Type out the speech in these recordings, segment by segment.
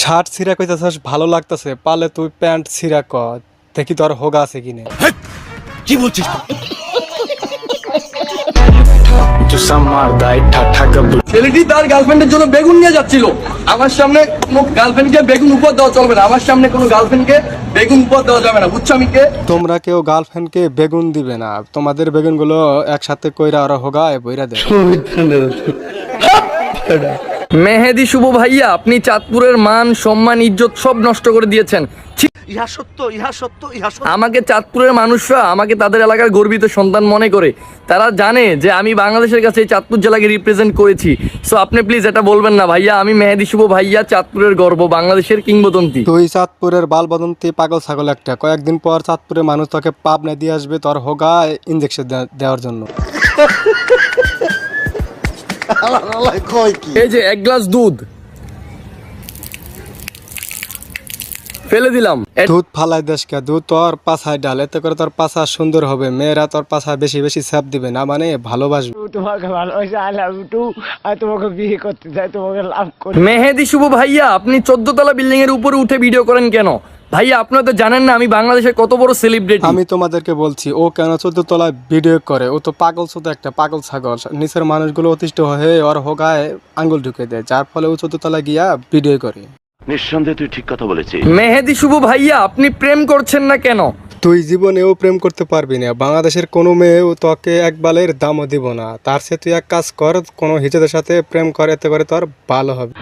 Shirt ছিঁড়া কইতাছস ভালো লাগতেছে, পালে তুই প্যান্ট ছিঁড়া ক দেখি তোর হোগা আছে কিনে। কি বলছিস? ছেলেটি তার গার্লফ্রেন্ডের জন্য বেগুন নিয়ে যাচ্ছিল। আমার সামনে কোনো গার্লফ্রেন্ডকে বেগুন উপহার দেওয়া চলবে না। আমার সামনে কোনো গার্লফ্রেন্ডকে বেগুন উপহার দেওয়া যাবে না, বুঝছো? আমি কে? তোমরা কেউ গার্লফ্রেন্ডকে বেগুন দিবে না, তোমাদের বেগুন গুলো একসাথে কইরা ওরা হোগায় বইরা দেয়। মেহেদি শুভ ভাইয়া, আপনি চাঁদপুরের মান সম্মান ইজ্জত সব নষ্ট করে দিয়েছেন। ইহা সত্য, ইহা সত্য, ইহা সত্য। আমাকে চাঁদপুরের মানুষরা আমাকে তাদের এলাকার গর্বিত সন্তান মনে করে। তারা জানে যে আমি বাংলাদেশের কাছে এই চাঁদপুর জেলাকে রিপ্রেজেন্ট করেছি। সো আপনি প্লিজ এটা বলবেন না ভাইয়া। আমি মেহেদি শুভ ভাইয়া, চাঁদপুরের গর্ব, বাংলাদেশের কিংবদন্তি। তুই চাঁদপুরের বালবদন্তি পাগল ছাগল একটা। কয়েকদিন পর চাঁদপুরের মানুষ তোকে পাবনা দিয়ে আসবে তোর হোগায় ইঞ্জেকশন দেওয়ার জন্য। এই যে এক গ্লাস দুধ ফেলে দিলাম। দুধ ফালাই দেশকে, দুধ তোর পাছায় ডাল, এতে করে তোর পাছা সুন্দর হবে, মেয়েরা তোর পাছায় বেশি বেশি ছাপ দিবে না, মানে ভালোবাসবে। তোমাকে ভালোবাসে, আই লাভ ইউ টু। আর তোমাকে বিয়ে করতে চাই, তোমাকে লাভ করি। মেহেদি শুভ ভাইয়া, আপনি 14 তলা বিল্ডিং এর উপরে উঠে ভিডিও করেন কেন? ভাইয়া আপনারা তো জানেন না আমি বাংলাদেশের কত বড় সেলিব্রিটি। আমি তোমাদেরকে বলছি, ও কেন 14 তলায় ভিডিও করে? ও তো পাগল, শুধু একটা পাগল ছাগল। নিচের মানুষগুলো অতিষ্ঠ হয়ে ওর হোগায় আঙ্গুল ঢুকে দেয়, যার ফলে ও 14 তলায় গিয়া ভিডিও করে। নিঃসন্দেহে তুই ঠিক কথা বলেছিস। মেহেদি শুভ ভাইয়া, আপনি প্রেম করছেন না কেন? তুই জীবনেও প্রেম করতে পারবি না, বাংলাদেশের কোনো মেয়েও তোকে এক বালের দামও দিব না। তার চেয়ে তুই এক কাজ কর, কোনো হিজেদের সাথে প্রেম কর, এতে করে তোর ভালো হবে।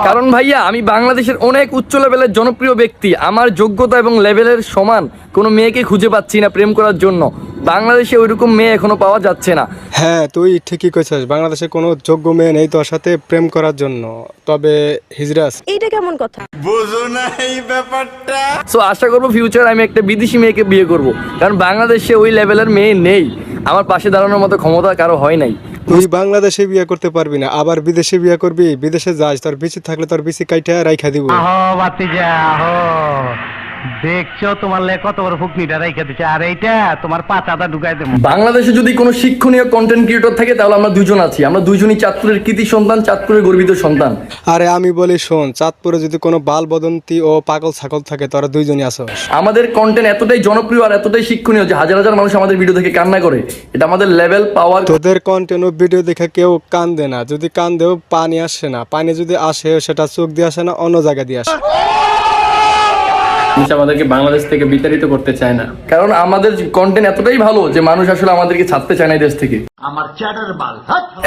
কারণ ভাইয়া আমি বাংলাদেশের অনেক উচ্চ লেভেলের জনপ্রিয় ব্যক্তি। আমার যোগ্যতা এবং লেভেলের সমান কোনো মেয়েকে খুঁজে পাচ্ছি না প্রেম করার জন্য। বাংলাদেশে ওইরকম মেয়ে এখনো পাওয়া যাচ্ছে না। হ্যাঁ, তুই ঠিকই কইছিস, বাংলাদেশে কোনো যোগ্য মেয়ে নেই তোর সাথে প্রেম করার জন্য। তবে হিজরাস, এইটা কেমন কথা? সো আশা করবো ফিউচার আমি একটা বিদেশি মেয়েকে বিয়ে করব, কারণ বাংলাদেশে ওই লেভেলের মেয়ে নেই। আমার পাশে দাঁড়ানোর মতো ক্ষমতা কারো হয় নাই। তুই বাংলাদেশে বিয়ে করতে পারবি না, আবার বিদেশে বিয়ে করবি। বিদেশে যাস, তোর বিচি থাকলে তোর বিচি কাইটা রাইখা দিব। দেখছো তোমার লে কত বড় ফুকনিটা রেখে দিচ্ছে, আর এইটা তোমার পাতাটা ঢুকাই দেবো। বাংলাদেশে যদি কোনো শিক্ষণীয় কন্টেন্ট ক্রিয়েটর থাকে তাহলে আমরা দুজন আছি। আমরা দুজনই চাঁদপুরের কৃতি সন্তান, চাঁদপুরের গর্বিত সন্তান। আরে আমি বলি শোন, চাঁদপুরে যদি কোনো বাল বদন্তি ও পাগল ছাগল থাকে, তোরা দুইজনই আসো। আমাদের কন্টেন্ট এতটাই জনপ্রিয় আর এতটাই শিক্ষণীয় যে হাজার হাজার মানুষ আমাদের ভিডিও দেখে কান্না করে। এটা আমাদের লেভেল পাওয়ার। তোদের কন্টেন্ট ও ভিডিও দেখে কেউ কান্দে না, যদি কান্দেও পানি আসে না। পানি যদি আসে সেটা চোখ দিয়ে আসে না, অন্য জায়গা দিয়ে আসে। আমাদেরকে বাংলাদেশ থেকে বিতাড়িত করতে চায় না, কারণ আমাদের কন্টেন্ট এতটাই ভালো যে মানুষ আসলে আমাদেরকে ছাড়তে চায় না এই দেশ থেকে। আমার চ্যাটার বাল।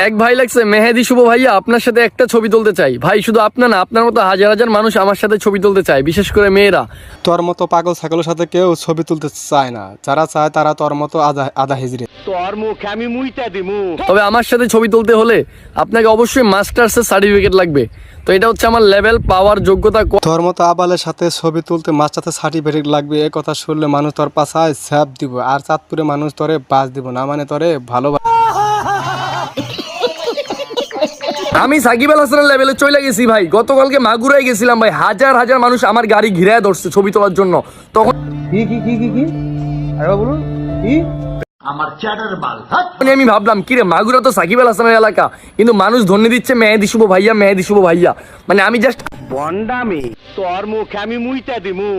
এক ভাই লাগছে, মেহেদি শুভ ভাইয়া, আপনার সাথে একটা ছবি তুলতে চাই। ভাই শুধু আপনার না, আপনার মতো হাজার হাজার মানুষ আমার সাথে ছবি তুলতে চায়, বিশেষ করে মেয়েরা। তোর মতো পাগল ছাগলের সাথে কেউ ছবি তুলতে চায় না। যারা চায় তারা তোর মতো আধা হিজড়ি। তোর মুখে আমি মুইটা দিমু। তবে আমার সাথে ছবি তুলতে হলে আপনাকে অবশ্যই মাস্টার্সের সার্টিফিকেট লাগবে। তো এটা হচ্ছে আমার লেভেল, পাওয়ার, যোগ্যতা। তোর মতো আবালের সাথে ছবি তুলতে মাস্টার্সের সার্টিফিকেট লাগবে, এ কথা শুনলে মানুষ তোর পাশায় স্যাপ দিব, আর চাঁদপুরে মানুষ তোরে বাস দিব না, মানে তোরে ভালোবাসে। আমি সাকিব আল হাসানের লেভেলে চলে গেছি ভাই। গতকালকে মাগুরায় গেছিলাম ভাই, হাজার হাজার মানুষ আমার গাড়ি ঘিরে ধরছে ছবি তোলার জন্য। তখন আমার চ্যাটার বাল। আমি ভাবলাম কিরে, মাগুরা তো সাকিব আল হাসানের এলাকা, কিন্তু মানুষ ধন্যবাদ দিচ্ছে মেহেদি শুভ ভাইয়া, মেহেদি শুভ ভাইয়া। মানে আমি জাস্ট বন্ডামি, তোর মুখে আমি মুইটা দিমু।